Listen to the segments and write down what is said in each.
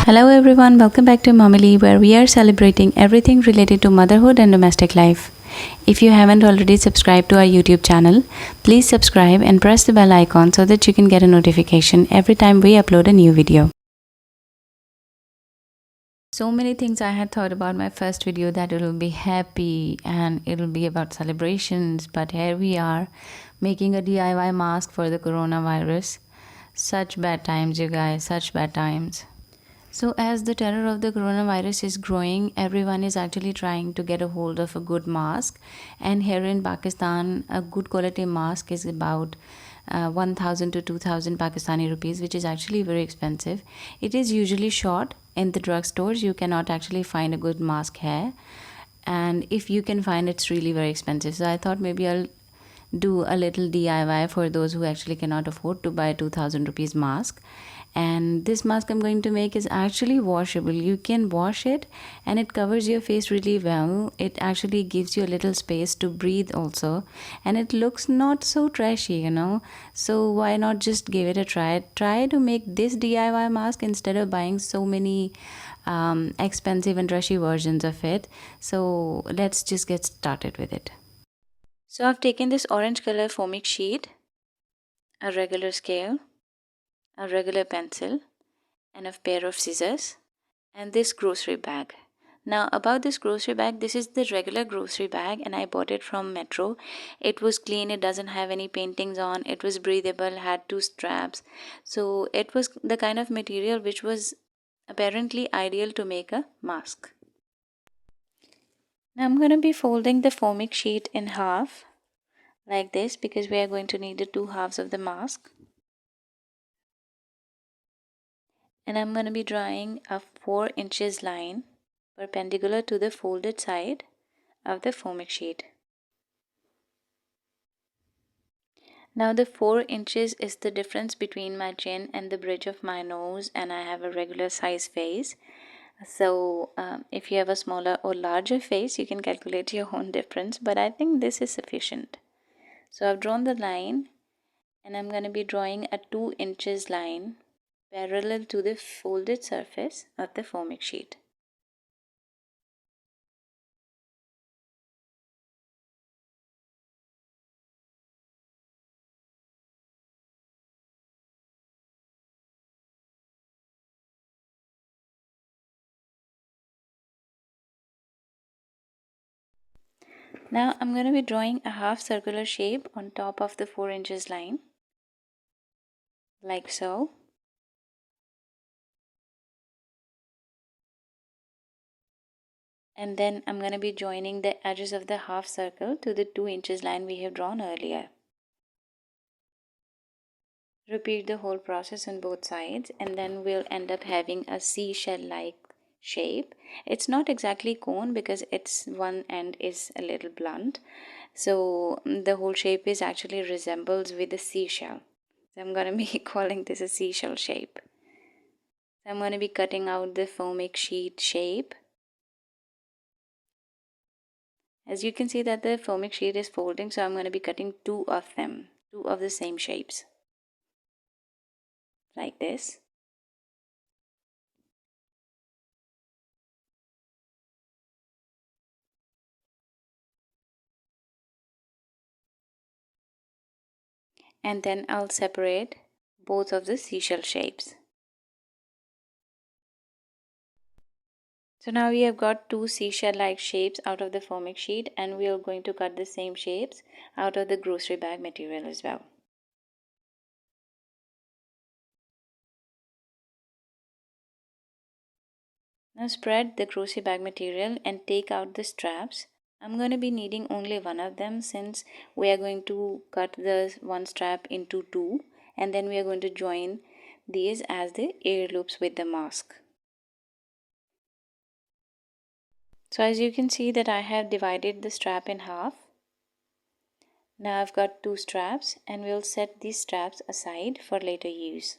Hello everyone, welcome back to Momily, where we are celebrating everything related to motherhood and domestic life. If you haven't already subscribed to our YouTube channel, please subscribe and press the bell icon so that you can get a notification every time we upload a new video. So many things I had thought about my first video, that it will be happy and it will be about celebrations, but here we are making a DIY mask for the coronavirus. Such bad times, you guys, such bad times. So, as the terror of the coronavirus is growing, everyone is actually trying to get a hold of a good mask. And here in Pakistan, a good quality mask is about 1000 to 2000 Pakistani rupees, which is actually very expensive. It is usually short in the drugstores. You cannot actually find a good mask here. And if you can find, it's really very expensive. So, I thought maybe I'll do a little DIY for those who actually cannot afford to buy 2000 rupees mask. And this mask I'm going to make is actually washable. You can wash it and it covers your face really well. It actually gives you a little space to breathe also, and it looks not so trashy. So why not just give it a try to make this DIY mask instead of buying so many expensive and trashy versions of it. So let's just get started with it. So I've taken this orange color foaming sheet, a regular scale, a regular pencil, and a pair of scissors, and this grocery bag. Now, about this grocery bag, this is the regular grocery bag, and I bought it from Metro. It was clean, it doesn't have any paintings on, it was breathable, had two straps. So, it was the kind of material which was apparently ideal to make a mask. Now, I'm going to be folding the foaming sheet in half like this because we are going to need the two halves of the mask. And I'm going to be drawing a 4 inches line perpendicular to the folded side of the foaming sheet. Now the 4 inches is the difference between my chin and the bridge of my nose, and I have a regular size face. So if you have a smaller or larger face, you can calculate your own difference, but I think this is sufficient. So I've drawn the line, and I'm going to be drawing a 2 inches line parallel to the folded surface of the foaming sheet. Now I'm going to be drawing a half circular shape on top of the 4 inches line, like so. And then I'm going to be joining the edges of the half circle to the 2 inches line we have drawn earlier. Repeat the whole process on both sides, and then we'll end up having a seashell like shape. It's not exactly cone because its one end is a little blunt, so the whole shape is actually resembles with a seashell. So I'm going to be calling this a seashell shape. So I'm going to be cutting out the foaming sheet shape. As you can see that the foaming sheet is folding, so I'm going to be cutting two of them, two of the same shapes, like this. And then I'll separate both of the seashell shapes. So now we have got two seashell like shapes out of the foaming sheet, and we are going to cut the same shapes out of the grocery bag material as well. Now spread the grocery bag material and take out the straps. I'm going to be needing only one of them since we are going to cut the one strap into two, and then we are going to join these as the ear loops with the mask. So as you can see that I have divided the strap in half. Now I've got two straps, and we'll set these straps aside for later use.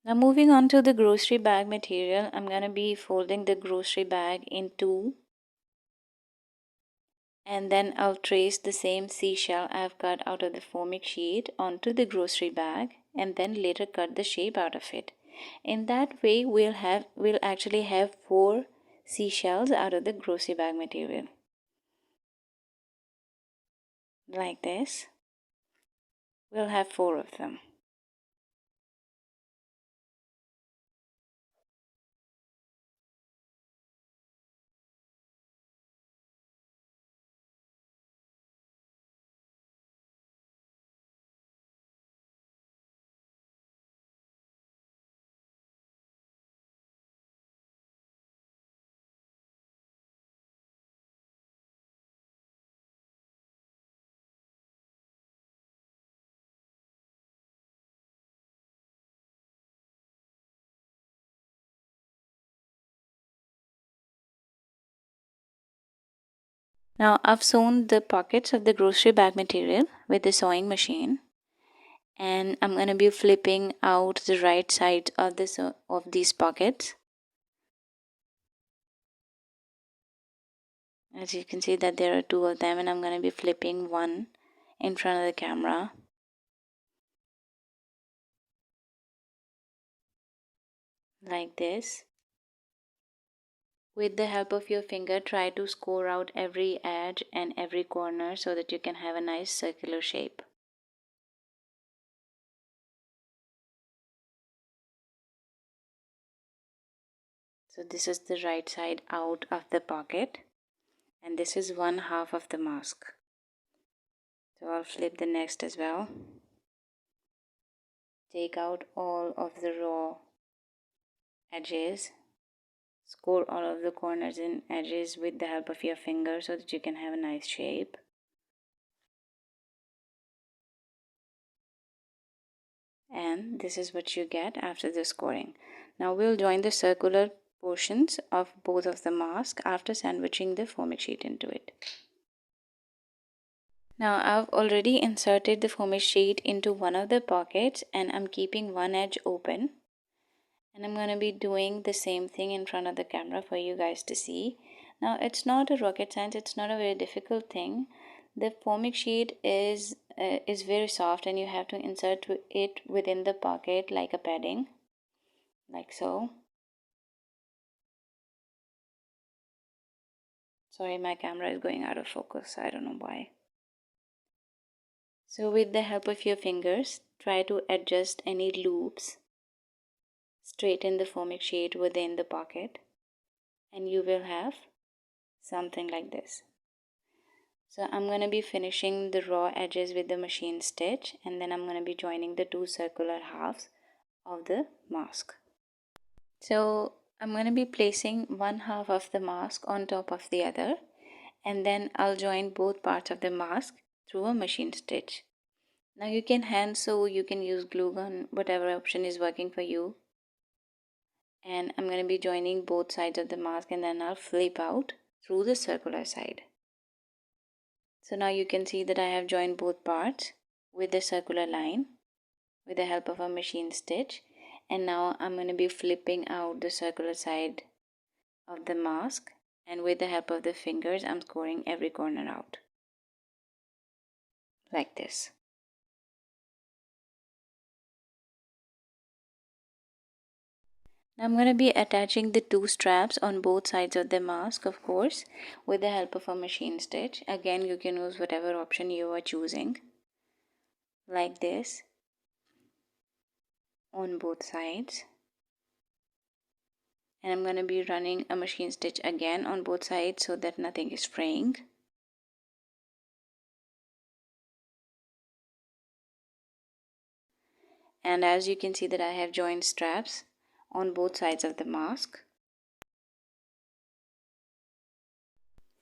Now moving on to the grocery bag material, I'm going to be folding the grocery bag in two, And then I'll trace the same seashell I've cut out of the foaming sheet onto the grocery bag and then later cut the shape out of it. In that way we'll actually have 4 seashells out of the grocery bag material. Like this. We'll have 4 of them. Now I've sewn the pockets of the grocery bag material with the sewing machine, and I'm going to be flipping out the right side of these pockets. As you can see that there are 2 of them, and I'm going to be flipping one in front of the camera. Like this. With the help of your finger, try to score out every edge and every corner so that you can have a nice circular shape. So this is the right side out of the pocket, and this is one half of the mask. So I'll flip the next as well. Take out all of the raw edges. Score all of the corners and edges with the help of your finger so that you can have a nice shape. And this is what you get after the scoring. Now we'll join the circular portions of both of the mask after sandwiching the foaming sheet into it. Now I've already inserted the foaming sheet into one of the pockets and I'm keeping one edge open. And I'm going to be doing the same thing in front of the camera for you guys to see. Now it's not a rocket science, it's not a very difficult thing. The foaming sheet is very soft and you have to insert it within the pocket like a padding, like so. Sorry, my camera is going out of focus, I don't know why. So with the help of your fingers, try to adjust any loops. Straighten the foaming sheet within the pocket and you will have something like this. So I'm going to be finishing the raw edges with the machine stitch, and then I'm going to be joining the 2 circular halves of the mask. So I'm going to be placing one half of the mask on top of the other, and then I'll join both parts of the mask through a machine stitch. Now you can hand sew, you can use glue gun, whatever option is working for you. And I'm going to be joining both sides of the mask and then I'll flip out through the circular side. So now you can see that I have joined both parts with the circular line with the help of a machine stitch, and now I'm going to be flipping out the circular side of the mask, and with the help of the fingers I'm scoring every corner out like this. Now I'm going to be attaching the 2 straps on both sides of the mask, of course, with the help of a machine stitch. Again, you can use whatever option you are choosing, like this, on both sides. And I'm going to be running a machine stitch again on both sides so that nothing is fraying. And as you can see that I have joined straps on both sides of the mask.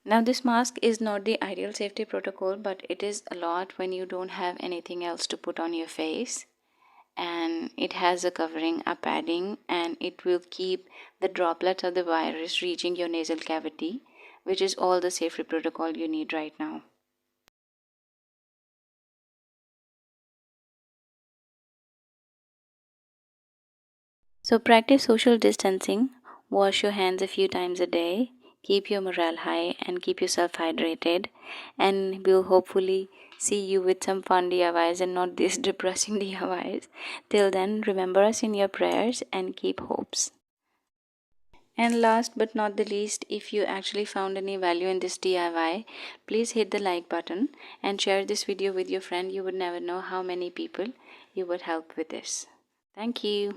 Now this mask is not the ideal safety protocol, but it is a lot when you don't have anything else to put on your face. And it has a covering, a padding, and it will keep the droplets of the virus reaching your nasal cavity, which is all the safety protocol you need right now. So practice social distancing, wash your hands a few times a day, keep your morale high and keep yourself hydrated, and we'll hopefully see you with some fun DIYs and not these depressing DIYs. Till then, remember us in your prayers and keep hopes. And last but not the least, if you actually found any value in this DIY, please hit the like button and share this video with your friend. You would never know how many people you would help with this. Thank you.